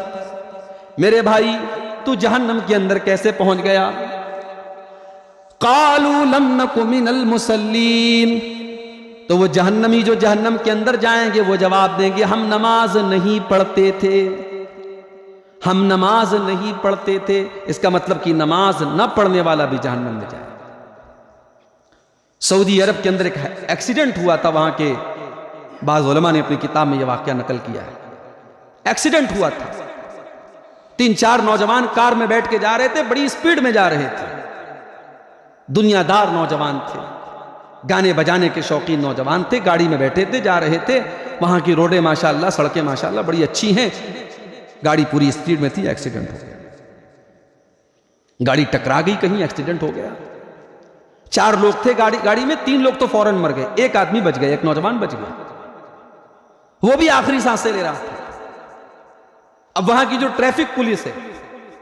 मेरे भाई तू जहन्नम के अंदर कैसे पहुंच गया। कालू लम नकु मिनल मुसल्लीन, तो वो जहन्नमी जो जहन्नम के अंदर जाएंगे वो जवाब देंगे हम नमाज नहीं पढ़ते थे, हम नमाज नहीं पढ़ते थे। इसका मतलब कि नमाज न पढ़ने वाला भी जहन्नम में जाए। सऊदी अरब के अंदर एक एक्सीडेंट हुआ था, वहां के बाज़ उलमा ने अपनी किताब में यह वाकया नकल किया है। एक्सीडेंट हुआ था, 3-4 नौजवान कार में बैठ के जा रहे थे, बड़ी स्पीड में जा रहे थे, दुनियादार नौजवान थे, गाने बजाने के शौकीन नौजवान थे, गाड़ी में बैठे थे, जा रहे थे। वहां की रोडें माशाल्लाह, सड़कें माशाल्लाह बड़ी अच्छी हैं, गाड़ी पूरी स्पीड में थी, एक्सीडेंट हो गया, गाड़ी टकरा गई, कहीं एक्सीडेंट हो गया। 4 लोग थे गाड़ी में, 3 लोग तो फौरन मर गए, एक आदमी बच गया, एक नौजवान बच गया, वो भी आखिरी सांसें ले रहा था। अब वहां की जो ट्रैफिक पुलिस है,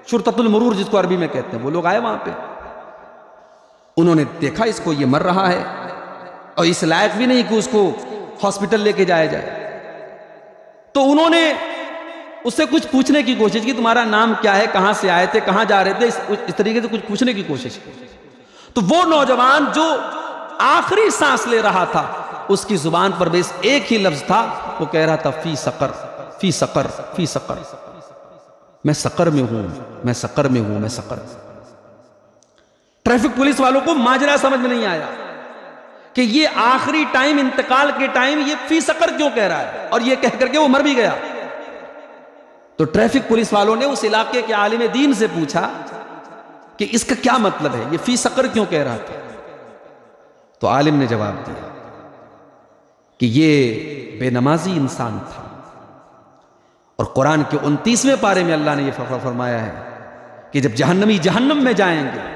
शुरतुल मरूर जिसको अरबी में कहते हैं, वो लोग आए वहां पे, उन्होंने देखा इसको ये मर रहा है और इस लायक भी नहीं कि उसको हॉस्पिटल लेके जाया जाए, तो उन्होंने उससे कुछ पूछने की कोशिश की, तुम्हारा नाम क्या है, कहां से आए थे, कहां जा रहे थे, इस तरीके से कुछ पूछने की कोशिश की। तो वो नौजवान जो आखिरी सांस ले रहा था, उसकी जुबान पर बस एक ही लफ्ज था, वो कह रहा था फी सकर, फी सकर, फी सकर, मैं सकर में हूं, मैं सकर में हूं, मैं सकर। ट्रैफिक पुलिस वालों को माजरा समझ में नहीं आया कि ये आखिरी टाइम, इंतकाल के टाइम, ये फी सकर क्यों कह रहा है, और ये कह करके वो मर भी गया। तो ट्रैफिक पुलिस वालों ने उस इलाके के आलिम दीन से पूछा कि इसका क्या मतलब है, ये फी सकर क्यों कह रहा था। तो आलिम ने जवाब दिया कि ये बेनमाजी इंसान था, और कुरान के 29वें पारे में अल्लाह ने यह फरमाया है कि जब जहन्नमी जहन्नम में जाएंगे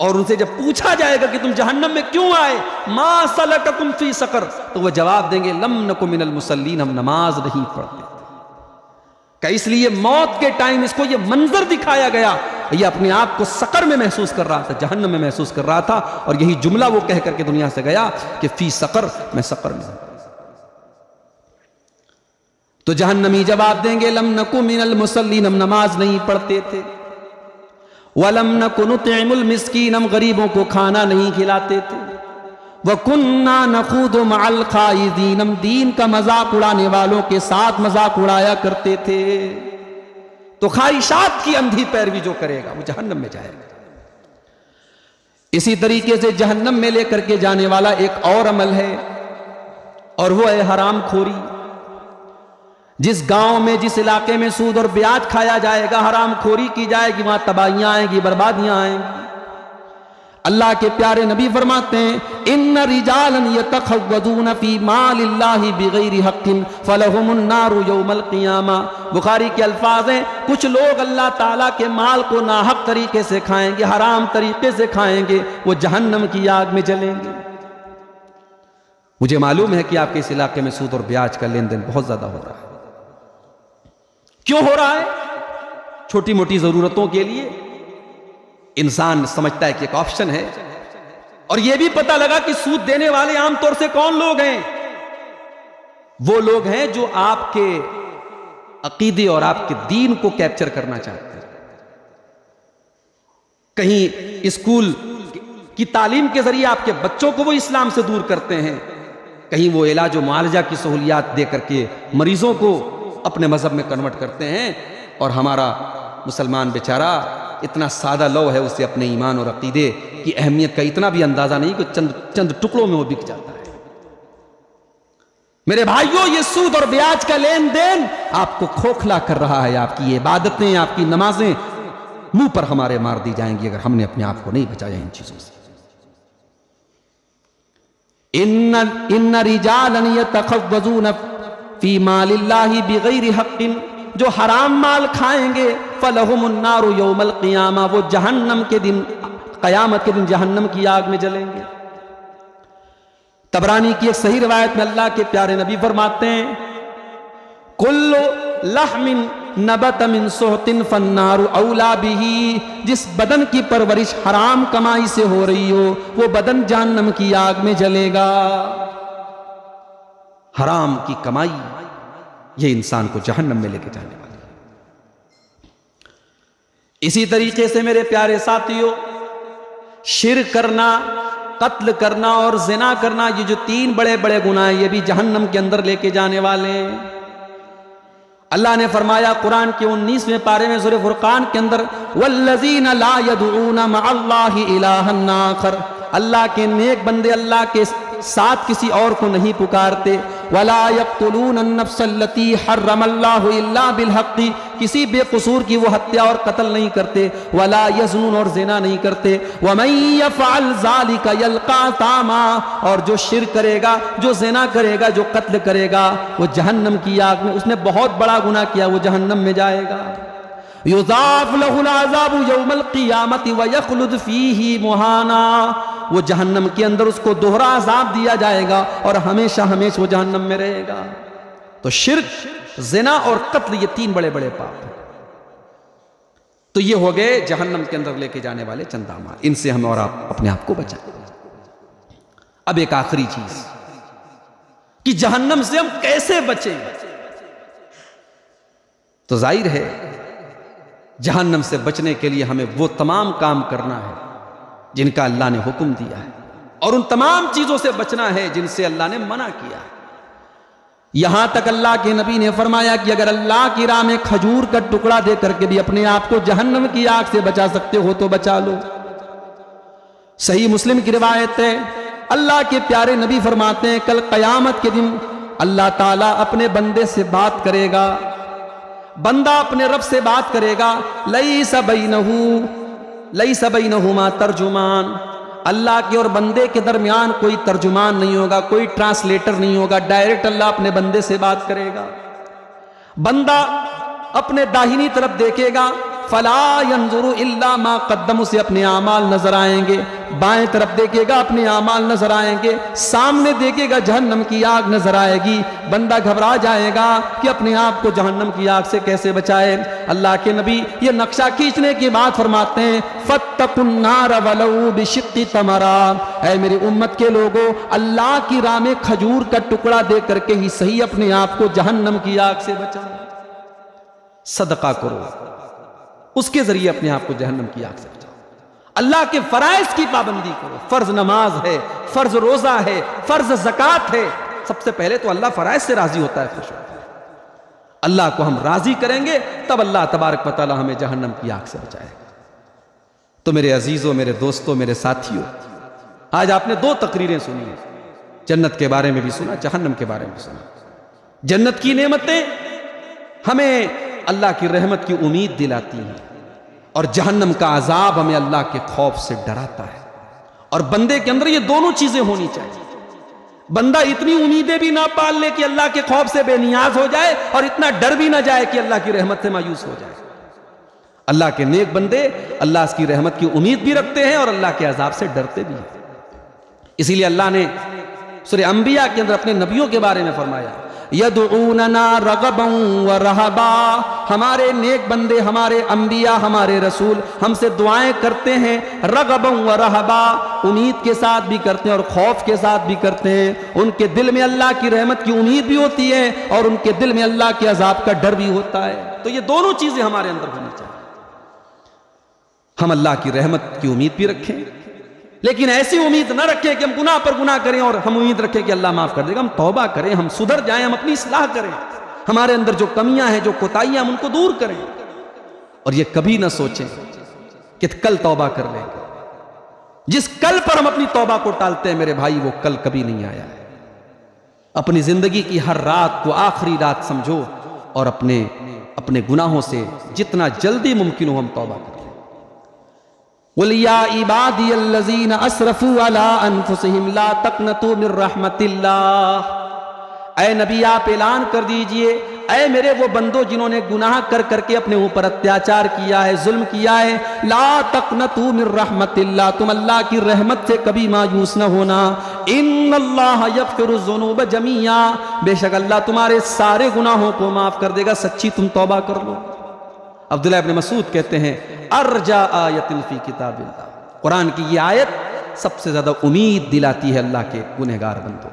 और उनसे जब पूछा जाएगा कि तुम जहन्नम में क्यों आए, मा सलककुम फी सकर, तो वह जवाब देंगे लम नकु मिनल मुसल्लीन, हम नमाज नहीं पढ़ते। इसलिए मौत के टाइम इसको यह मंजर दिखाया गया, यह अपने आप को सकर में महसूस कर रहा था, जहन्नम में महसूस कर रहा था, और यही जुमला वो कह करके दुनिया से गया कि फी सकर, मैं सकर में। तो जहन्नमी जवाब देंगे लम नकु मिनल मुसल्लीन, हम नमाज नहीं पढ़ते थे, वलम नकु नुतिमुल मिस्कीन, हम गरीबों को खाना नहीं खिलाते थे, वकुन्ना नखूदु मअल खाइदीन, हम दीन का मजाक उड़ाने वालों के साथ मजाक उड़ाया करते थे। तो ख्वाहिशात की अंधी पैरवी जो करेगा वो जहन्नम में जाएगा। इसी तरीके से जहन्नम में लेकर के जाने वाला एक और अमल है, और वो है हराम खोरी। जिस गांव में, जिस इलाके में सूद और ब्याज खाया जाएगा, हराम खोरी की जाएगी, वहां तबाहियां आएंगी, बर्बादियां आएंगी। अल्लाह के प्यारे नबी फरमाते हैं इन्न रिजालन यतखव्वदून फी मालिल्लाहि बिगैरि हक्किन फलहुमुन नारु यौमल क़ियामा। बुखारी के अल्फाज हैं, कुछ लोग अल्लाह ताला के माल को नाहक तरीके से खाएंगे, हराम तरीके से खाएंगे, वो जहन्नम की आग में जलेंगे। मुझे मालूम है कि आपके इस इलाके में सूद और ब्याज का लेन देन बहुत ज्यादा हो रहा है। क्यों हो रहा है? छोटी मोटी जरूरतों के लिए इंसान समझता है कि एक ऑप्शन है, और यह भी पता लगा कि सूद देने वाले आमतौर से कौन लोग हैं? वो लोग हैं जो आपके अकीदे और आपके दीन को कैप्चर करना चाहते हैं। कहीं स्कूल की तालीम के जरिए आपके बच्चों को वो इस्लाम से दूर करते हैं, कहीं वो इलाज और मुआलजा की सहूलियात दे करके मरीजों को अपने मजहब में कन्वर्ट करते हैं, और हमारा मुसलमान बेचारा इतना सादा लौ है, उसे अपने ईमान और अकीदे की अहमियत का इतना भी अंदाजा नहीं कि चंद टुकड़ों में वो बिक जाता है। मेरे भाइयों, ये सूद और ब्याज का लेन देन आपको खोखला कर रहा है। आपकी इबादतें, आपकी नमाजें मुंह पर हमारे मार दी जाएंगी अगर हमने अपने आप को नहीं बचाया इन चीजों से। इन्न रिजालन यतखव्वज़ून फी मालिल्लाहि बिगैरि हक़्क़िन, जो हराम माल खाएंगे फलहुमुन नारु यौमल क़ियामा, वो जहन्नम के दिन, क़यामत के दिन जहन्नम की आग में जलेंगे। तबरानी की एक सही रिवायत में अल्लाह के प्यारे नबी फरमाते हैं, कुल्लु लहमिन नबत मिन सुहतिन फन्नारु औला बिही, जिस बदन की परवरिश हराम कमाई से हो रही हो वो बदन जहन्नम की आग में जलेगा। हराम की कमाई ये इंसान को जहन्नम में लेके जाने वाली है। इसी तरीके से मेरे प्यारे साथियों, शिर्क करना, कत्ल करना और जिना करना, ये जो 3 बड़े बड़े गुनाह हैं, ये भी जहन्नम के अंदर लेके जाने वाले हैं। अल्लाह ने फरमाया कुरान के 19वें पारे में सूरह फुरकान के अंदर, वल्लज़ीना ला यदऊना मअल्लाहि इलाहन आखर, अल्लाह के नेक बंदे अल्लाह के साथ किसी और को नहीं पुकारते। वला यक़्तुलून अन्नफ्सल्लती हर्रमल्लाहु इल्ला बिलहक़्क़ि, किसी बेकसूर की वो हत्या और कत्ल नहीं करते। वला यज़्नून, और ज़िना नहीं करते। वमन यफ़अल ज़ालिका यल्क़ा तामा, और जो शिर्क करेगा, जो ज़िना करेगा, जो कत्ल करेगा, वो जहन्नम की आग में, उसने बहुत बड़ा गुनाह किया, वो जहन्नम में जाएगा। युज़ाफ़ लहुल अज़ाबु यौमल क़ियामति व यख़्लुद फ़ीही मुहाना, वो जहन्नम के अंदर उसको दोहरा अज़ाब दिया जाएगा और हमेशा हमेशा वो जहन्नम में रहेगा। तो शिर्क, ज़िना और कत्ल, ये 3 बड़े बड़े पाप हैं। तो ये हो गए जहन्नम के अंदर लेके जाने वाले चंद अमाल, इनसे हम और आप अपने आप को बचाएं। अब एक आखिरी चीज कि जहन्नम से हम कैसे बचें। तो जाहिर है जहन्नम से बचने के लिए हमें वो तमाम काम करना है जिनका अल्लाह ने हुक्म दिया है, और उन तमाम चीजों से बचना है जिनसे अल्लाह ने मना किया है। यहां तक अल्लाह के नबी ने फरमाया कि अगर अल्लाह की राह में खजूर का टुकड़ा दे करके भी अपने आप को जहन्नम की आग से बचा सकते हो तो बचा लो। सही मुस्लिम की रिवायत है, अल्लाह के प्यारे नबी फरमाते हैं कल क़यामत के दिन अल्लाह ताला अपने बंदे से बात करेगा, बंदा अपने रब से बात करेगा, लैसा बैनहुमा तर्जुमान, अल्लाह के और बंदे के दरमियान कोई तर्जुमान नहीं होगा, कोई ट्रांसलेटर नहीं होगा, डायरेक्ट अल्लाह अपने बंदे से बात करेगा। बंदा अपने दाहिनी तरफ देखेगा, फला यंजुरु इल्ला मा कद्दम, उसे अपने आमाल नजर आएंगे। बाएं तरफ देखेगा, अपने आमाल नजर आएंगे। सामने देखेगा, जहन्नम की आग नजर आएगी। बंदा घबरा जाएगा कि अपने आप को जहन्नम की आग से कैसे बचाए। अल्लाह के नबी ये नक्शा खींचने के बाद फरमाते हैं, फत्तकुन नार वलौ बिशिक्कि तमरा, ऐ मेरी उम्मत के लोगों, अल्लाह की राह में खजूर का टुकड़ा दे करके ही सही अपने आप को जहन्नम की आग से बचाओ। सदका करो, उसके जरिए अपने आप को जहन्नम की आग से बचाओ। अल्लाह के फराइज की पाबंदी करो। फर्ज नमाज है, फर्ज रोजा है, फर्ज ज़कात है। सबसे पहले तो अल्लाह फराइज से राजी होता है, खुश होता है। अल्लाह को हम राजी करेंगे तब अल्लाह तबारक व तआला हमें जहन्नम की आग से बचाएगा। तो मेरे अजीजों, मेरे दोस्तों, मेरे साथियों, आज आपने 2 तकरीरें सुनी, जन्नत के बारे में भी सुना, जहन्नम के बारे में भी सुना। जन्नत की नेमतें हमें अल्लाह की रहमत की उम्मीद दिलाती हैं और जहन्नम का अजाब हमें अल्लाह के खौफ से डराता है। और बंदे के अंदर ये दोनों चीजें होनी चाहिए। बंदा इतनी उम्मीदें भी ना पाल ले कि अल्लाह के खौफ से बेनियाज हो जाए और इतना डर भी ना जाए कि अल्लाह की रहमत से मायूस हो जाए। अल्लाह के नेक बंदे अल्लाह की रहमत की उम्मीद भी रखते हैं और अल्लाह के अजाब से डरते भी हैं। इसीलिए अल्लाह ने सूरह अंबिया के अंदर अपने नबियों के बारे में फरमाया, यदऊनना रगबन व रहबा, हमारे नेक बंदे, हमारे अंबिया, हमारे रसूल हमसे दुआएं करते हैं, रगबन व रहबा, उम्मीद के साथ भी करते हैं और खौफ के साथ भी करते हैं। उनके दिल में अल्लाह की रहमत की उम्मीद भी होती है और उनके दिल में अल्लाह के अजाब का डर भी होता है। तो ये दोनों चीजें हमारे अंदर होनी चाहिए। हम अल्लाह की रहमत की उम्मीद भी रखें, लेकिन ऐसी उम्मीद ना रखें कि हम गुनाह पर गुनाह करें और हम उम्मीद रखें कि अल्लाह माफ कर देगा। हम तौबा करें, हम सुधर जाएं, हम अपनी इस्लाह करें, हमारे अंदर जो कमियां हैं, जो कोताहियां, हम उनको दूर करें। और ये कभी ना सोचें कि कल तौबा कर लेंगे। जिस कल पर हम अपनी तौबा को टालते हैं मेरे भाई, वो कल कभी नहीं आया है। अपनी जिंदगी की हर रात को आखिरी रात समझो और अपने गुनाहों से जितना जल्दी मुमकिन हो हम तौबा करें। कुल या इबादियल्लज़ीना अस्रफू अला अनफुसिहिम ला तक़नतू मिर रहमतिल्लाह। ऐ नबी आप ऐलान कर दीजिए, ऐ मेरे वो बंदो जिन्होंने गुनाह कर करके अपने ऊपर अत्याचार किया है, जुल्म किया है, ला तक़नतू मिर रहमतिल्लाह, तुम अल्लाह की रहमत से कभी मायूस न होना। इन्नल्लाह यग़फ़िरुज़्ज़ुनूब जमीआ, बेशक अल्लाह तुम्हारे सारे गुनाहों को माफ कर देगा, सच्ची तुम तौबा कर लो। अब्दुल्लाह इब्न मसूद कहते हैं अर्जा आयतिन फी किताबिल्लाह, कुरान की ये आयत सबसे ज्यादा उम्मीद दिलाती है अल्लाह के गुनहगार बंदों।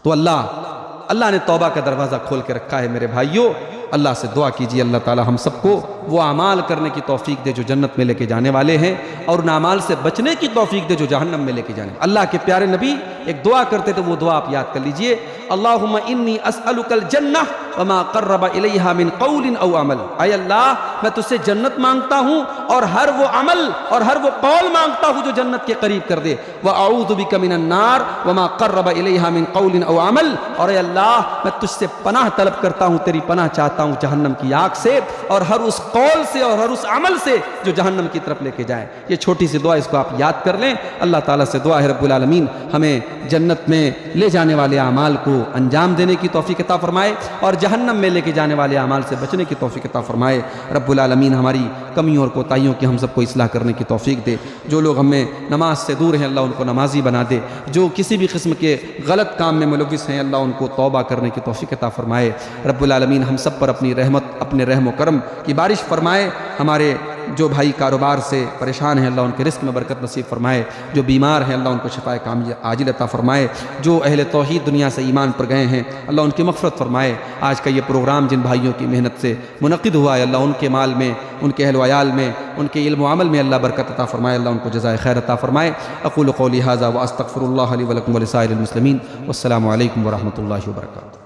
तो अल्लाह ने तौबा का दरवाज़ा खोल के रखा है मेरे भाइयों। अल्लाह से दुआ कीजिए अल्लाह ताला हम सबको वो अमाल करने की तौफीक दे जो जन्नत में लेके जाने वाले हैं, और उन अमाल से बचने की तौफीक दे जो जहन्नम में लेके जाने। अल्लाह के प्यारे नबी एक दुआ करते थे, वो दुआ आप याद कर लीजिए, अल्लाहुम्मा इन्नी अस्अलुकल जन्नह वमा क़र्रबा इलैहा मिन क़ौलिन औ अमल। ऐ अल्लाह मैं तुझसे जन्नत मांगता हूँ और हर वो अमल और हर वो कौल मांगता हूँ जो जन्नत के करीब कर दे। व अऊज़ु बिका मिनन नार वमा क़र्रबा इलैहा मिन क़ौलिन औ अमल, और ऐ अल्लाह मैं तुझसे पनाह तलब करता हूँ, तेरी पनाह चाहता हूँ जहन्नम की आग से और हर उस कौल से और हर उस अमल से जो जहन्नम की तरफ लेके जाए। ये छोटी सी दुआ, इसको आप याद कर लें। अल्लाह ताला से दुआ है रब्बुल आलमीन हमें जन्नत में ले जाने वाले अमाल को अंजाम देने की तौफीक अता फरमाए और जहन्नम में लेके जाने वाले अमाल से बचने की तौफीक अता फरमाए। रब्बुल आलमीन हमारी कमियों और कोताहियों की हम सबको इस्लाह करने की तौफीक दे। जो लोग हमें नमाज से दूर हैं अल्लाह उनको नमाजी बना दे। जो किसी भी किस्म के गलत काम में मुलव्विस हैं अल्लाह उनको तौबा करने की तौफीक अता फरमाए। रब्बुल आलमीन हम सब पर अपनी रहमत, अपने रहम करम की बारिश फरमाए। हमारे जो भाई कारोबार से परेशान हैं अल्लाह उनके रिस्क में बरकत नसीब फरमाए। जो बीमार हैं अल्लाह उनको शिफाए कामिल आजिल अता फरमाए। जो अहले तौहीद दुनिया से ईमान पर गए हैं अल्लाह उनकी मग़फ़िरत फरमाए। आज का ये प्रोग्राम जिन भाइयों की मेहनत से मुनक़िद हुआ है अल्लाह उनके माल में, उनके अहल व अयाल में, उनके इल्म व अमल में अल्लाह बरकत अता फरमाए। अल्लाह उनको जज़ाए खैर अता फरमाए। अक़ूलु क़ौली हाज़ा व अस्तग़फ़िरुल्लाह ली व लकुम व लिसाइरिल मुस्लिमीन। वस्सलामु अलैकुम व रहमतुल्लाहि व बरकातुहू।